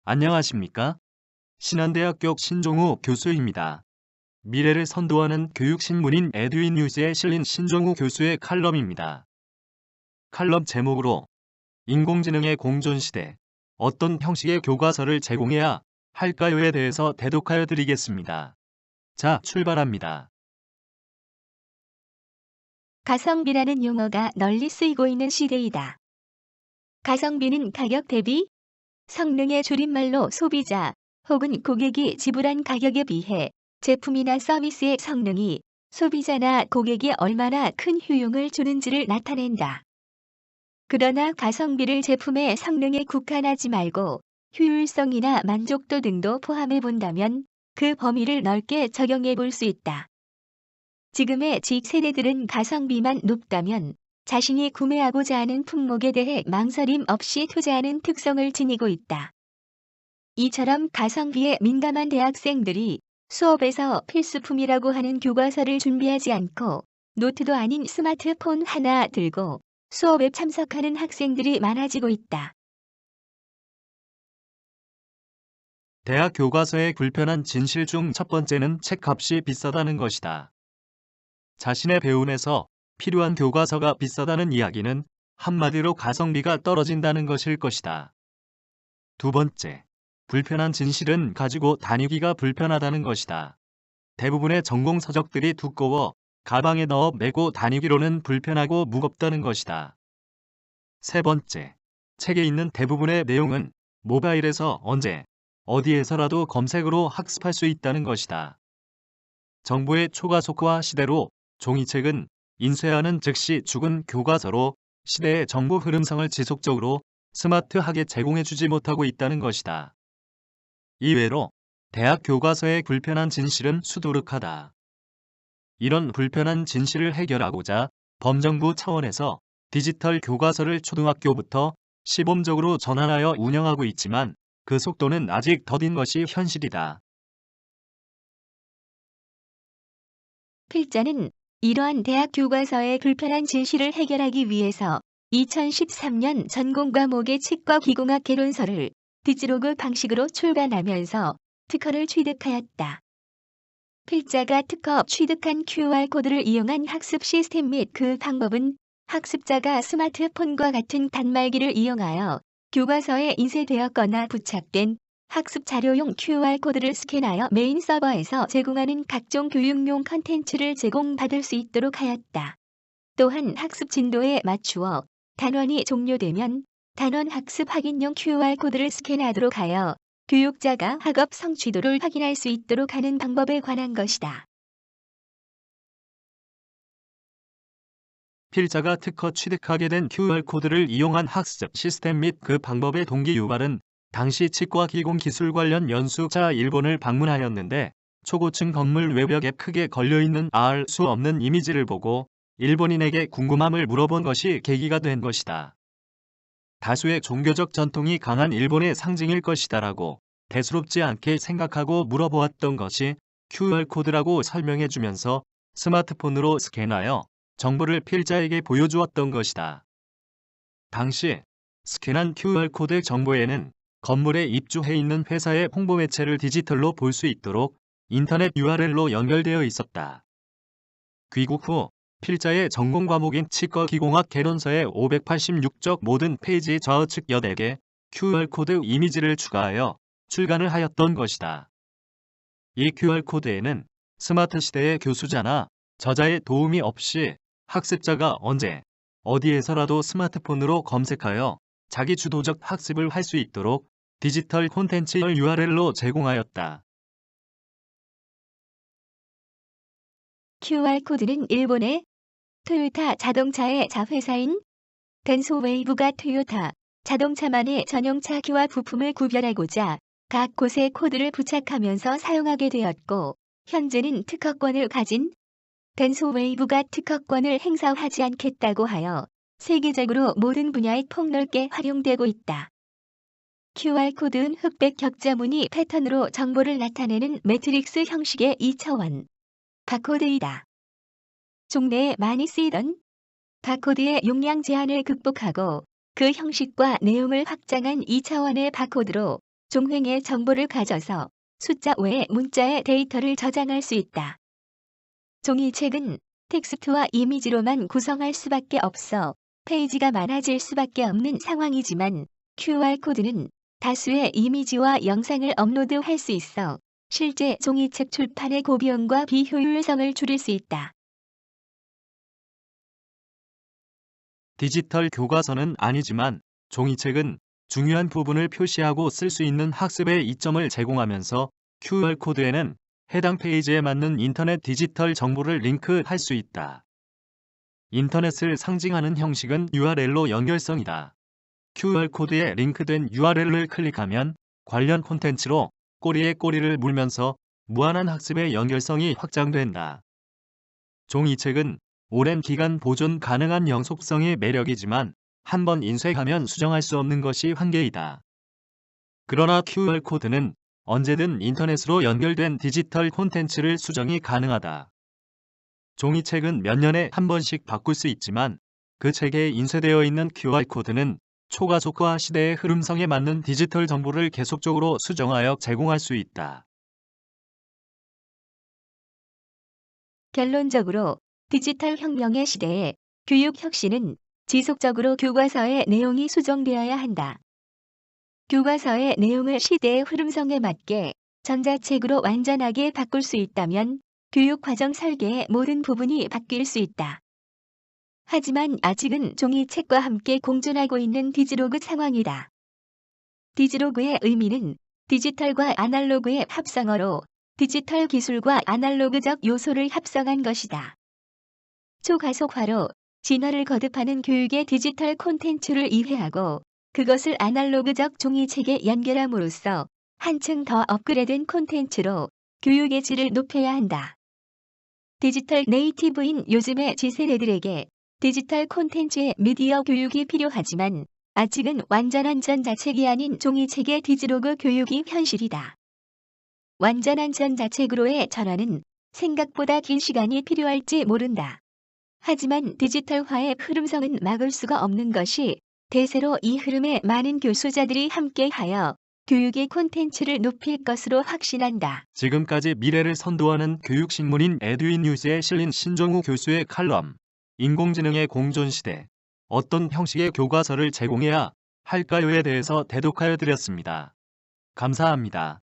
안녕하십니까? 신한대학교 신종우 교수입니다. 미래를 선도하는 교육신문인 에듀인뉴스에 실린 신종우 교수의 칼럼입니다. 칼럼 제목으로 인공지능의 공존시대, 어떤 형식의 교과서를 제공해야 할까요에 대해서 대독하여 드리겠습니다. 자, 출발합니다. 가성비라는 용어가 널리 쓰이고 있는 시대이다. 가성비는 가격 대비, 성능의 줄임말로 소비자 혹은 고객이 지불한 가격에 비해 제품이나 서비스의 성능이 소비자나 고객이 얼마나 큰 효용을 주는지를 나타낸다. 그러나 가성비를 제품의 성능에 국한하지 말고 효율성이나 만족도 등도 포함해 본다면 그 범위를 넓게 적용해 볼 수 있다. 지금의 Z세대들은 가성비만 높다면 자신이 구매하고자 하는 품목에 대해 망설임 없이 투자하는 특성을 지니고 있다. 이처럼 가성비에 민감한 대학생들이 수업에서 필수품이라고 하는 교과서를 준비하지 않고 노트도 아닌 스마트폰 하나 들고 수업에 참석하는 학생들이 많아지고 있다. 대학 교과서의 불편한 진실 중 첫 번째는 책값이 비싸다는 것이다. 자신의 배움에서 필요한 교과서가 비싸다는 이야기는 한마디로 가성비가 떨어진다는 것일 것이다. 두 번째, 불편한 진실은 가지고 다니기가 불편하다는 것이다. 대부분의 전공 서적들이 두꺼워 가방에 넣어 메고 다니기로는 불편하고 무겁다는 것이다. 세 번째, 책에 있는 대부분의 내용은 모바일에서 언제, 어디에서라도 검색으로 학습할 수 있다는 것이다. 정보의 초가속화 시대로 종이책은 인쇄하는 즉시 죽은 교과서로 시대의 정보 흐름성을 지속적으로 스마트하게 제공해주지 못하고 있다는 것이다. 이외로 대학 교과서의 불편한 진실은 수두룩하다. 이런 불편한 진실을 해결하고자 범정부 차원에서 디지털 교과서를 초등학교부터 시범적으로 전환하여 운영하고 있지만 그 속도는 아직 더딘 것이 현실이다. 필자는 이러한 대학 교과서의 불편한 진실을 해결하기 위해서 2013년 전공 과목의 치과 기공학 개론서를 디지로그 방식으로 출간하면서 특허를 취득하였다. 필자가 특허 취득한 QR코드를 이용한 학습 시스템 및 그 방법은 학습자가 스마트폰과 같은 단말기를 이용하여 교과서에 인쇄되었거나 부착된 학습 자료용 QR코드를 스캔하여 메인 서버에서 제공하는 각종 교육용 컨텐츠를 제공받을 수 있도록 하였다. 또한 학습 진도에 맞추어 단원이 종료되면 단원 학습 확인용 QR코드를 스캔하도록 하여 교육자가 학업 성취도를 확인할 수 있도록 하는 방법에 관한 것이다. 필자가 특허 취득하게 된 QR코드를 이용한 학습 시스템 및 그 방법의 동기 유발은 당시 치과 기공 기술 관련 연수자 일본을 방문하였는데 초고층 건물 외벽에 크게 걸려있는 알 수 없는 이미지를 보고 일본인에게 궁금함을 물어본 것이 계기가 된 것이다. 다수의 종교적 전통이 강한 일본의 상징일 것이다라고 대수롭지 않게 생각하고 물어보았던 것이 QR코드라고 설명해주면서 스마트폰으로 스캔하여 정보를 필자에게 보여주었던 것이다. 당시 스캔한 QR코드 정보에는 건물에 입주해 있는 회사의 홍보 매체를 디지털로 볼 수 있도록 인터넷 URL로 연결되어 있었다. 귀국 후 필자의 전공 과목인 치과 기공학 개론서의 586쪽 모든 페이지 좌우측 8개 QR코드 이미지를 추가하여 출간을 하였던 것이다. 이 QR코드에는 스마트 시대의 교수자나 저자의 도움이 없이 학습자가 언제, 어디에서라도 스마트폰으로 검색하여 자기 주도적 학습을 할 수 있도록 디지털 콘텐츠를 URL로 제공하였다. QR코드는 일본의 토요타 자동차의 자회사인 덴소웨이브가 토요타 자동차만의 전용차 기와 부품을 구별하고자 각 곳에 코드를 부착하면서 사용하게 되었고, 현재는 특허권을 가진 덴소웨이브가 특허권을 행사하지 않겠다고 하여 세계적으로 모든 분야에 폭넓게 활용되고 있다. QR코드는 흑백 격자무늬 패턴으로 정보를 나타내는 매트릭스 형식의 2차원 바코드이다. 종래에 많이 쓰이던 바코드의 용량 제한을 극복하고 그 형식과 내용을 확장한 2차원의 바코드로 종횡의 정보를 가져서 숫자 외에 문자의 데이터를 저장할 수 있다. 종이책은 텍스트와 이미지로만 구성할 수밖에 없어 페이지가 많아질 수밖에 없는 상황이지만 QR코드는 다수의 이미지와 영상을 업로드할 수 있어 실제 종이책 출판의 고비용과 비효율성을 줄일 수 있다. 디지털 교과서는 아니지만 종이책은 중요한 부분을 표시하고 쓸 수 있는 학습의 이점을 제공하면서 QR코드에는 해당 페이지에 맞는 인터넷 디지털 정보를 링크할 수 있다. 인터넷을 상징하는 형식은 URL로 연결성이다. QR코드에 링크된 URL을 클릭하면 관련 콘텐츠로 꼬리에 꼬리를 물면서 무한한 학습의 연결성이 확장된다. 종이책은 오랜 기간 보존 가능한 영속성이 매력이지만 한번 인쇄하면 수정할 수 없는 것이 한계이다. 그러나 QR코드는 언제든 인터넷으로 연결된 디지털 콘텐츠를 수정이 가능하다. 종이책은 몇 년에 한 번씩 바꿀 수 있지만 그 책에 인쇄되어 있는 QR코드는 초가속화 시대의 흐름성에 맞는 디지털 정보를 계속적으로 수정하여 제공할 수 있다. 결론적으로 디지털 혁명의 시대에 교육 혁신은 지속적으로 교과서의 내용이 수정되어야 한다. 교과서의 내용을 시대의 흐름성에 맞게 전자책으로 완전하게 바꿀 수 있다면 교육과정 설계의 모든 부분이 바뀔 수 있다. 하지만 아직은 종이책과 함께 공존하고 있는 디지로그 상황이다. 디지로그의 의미는 디지털과 아날로그의 합성어로 디지털 기술과 아날로그적 요소를 합성한 것이다. 초가속화로 진화를 거듭하는 교육의 디지털 콘텐츠를 이해하고 그것을 아날로그적 종이책에 연결함으로써 한층 더 업그레이드된 콘텐츠로 교육의 질을 높여야 한다. 디지털 네이티브인 요즘의 Z세대들에게 디지털 콘텐츠의 미디어 교육이 필요하지만 아직은 완전한 전자책이 아닌 종이책의 디지로그 교육이 현실이다. 완전한 전자책으로의 전환은 생각보다 긴 시간이 필요할지 모른다. 하지만 디지털화의 흐름성은 막을 수가 없는 것이 대세로 이 흐름에 많은 교수자들이 함께하여 교육의 콘텐츠를 높일 것으로 확신한다. 지금까지 미래를 선도하는 교육신문인 에듀인뉴스에 실린 신종우 교수의 칼럼, 인공지능의 공존시대, 어떤 형식의 교과서를 제공해야 할까요에 대해서 대독하여 드렸습니다. 감사합니다.